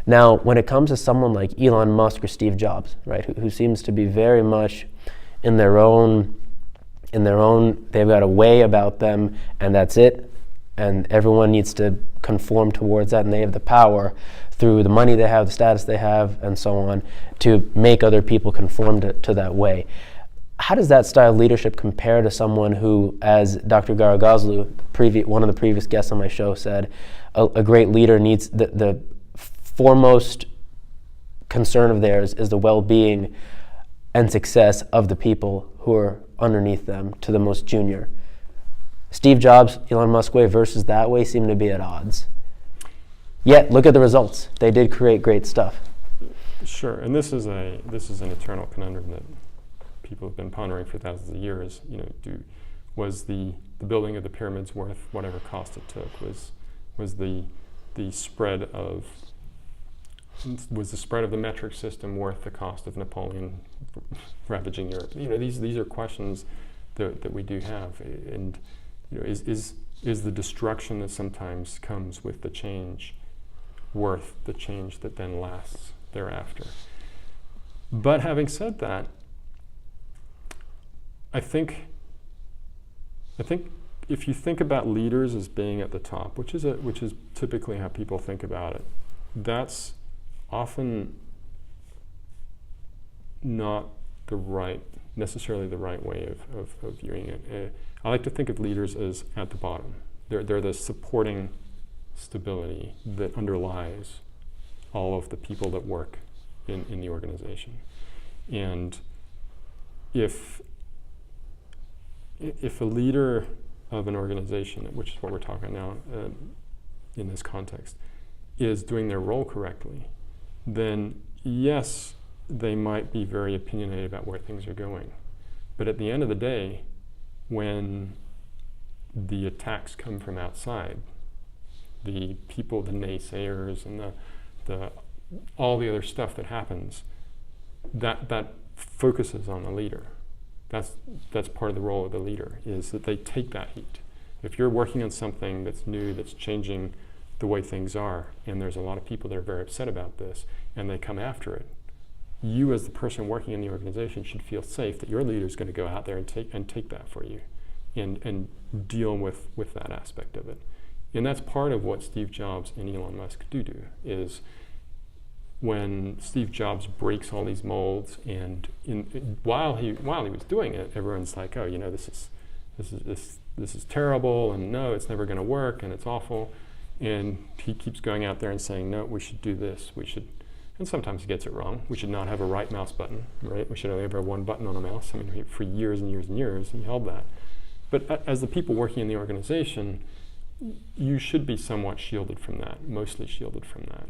Now, when it comes to someone like Elon Musk or Steve Jobs, right, who seems to be very much in their own, they've got a way about them, and that's it, and everyone needs to conform towards that, and they have the power through the money they have, the status they have, and so on, to make other people conform to that way. How does that style of leadership compare to someone who, as Dr. Garagazlu, one of the previous guests on my show, said, a great leader needs the foremost concern of theirs is the well-being and success of the people who are underneath them, to the most junior. Steve Jobs, Elon Musk way versus that way seem to be at odds. Yet, look at the results. They did create great stuff. Sure, and this is an eternal conundrum that people have been pondering for thousands of years. Was the building of the pyramids worth whatever cost it took? Was the spread of the metric system worth the cost of Napoleon ravaging Europe? These are questions that we do have, and is the destruction that sometimes comes with the change worth the change that then lasts thereafter? But having said that, I think if you think about leaders as being at the top, which is typically how people think about it, that's often not necessarily the right way of viewing it. I like to think of leaders as at the bottom. They're the supporting stability that underlies all of the people that work in the organization. And if a leader of an organization, which is what we're talking about now in this context, is doing their role correctly, then yes, they might be very opinionated about where things are going. But at the end of the day, when the attacks come from outside, the people, the naysayers, and all the other stuff that happens, that focuses on the leader. That's part of the role of the leader, is that they take that heat. If you're working on something that's new, that's changing the way things are, and there's a lot of people that are very upset about this, and they come after it, you as the person working in the organization should feel safe that your leader is going to go out there and take that for you, and deal with that aspect of it. And that's part of what Steve Jobs and Elon Musk do, is when Steve Jobs breaks all these molds, and while he was doing it, everyone's like, oh, this is terrible, and no, it's never going to work, and it's awful. And he keeps going out there and saying, no, we should do this. And sometimes he gets it wrong. We should not have a right mouse button, right? We should only have one button on a mouse. I mean, for years and years and years, he held that. But as the people working in the organization, you should be somewhat shielded from that, mostly shielded from that.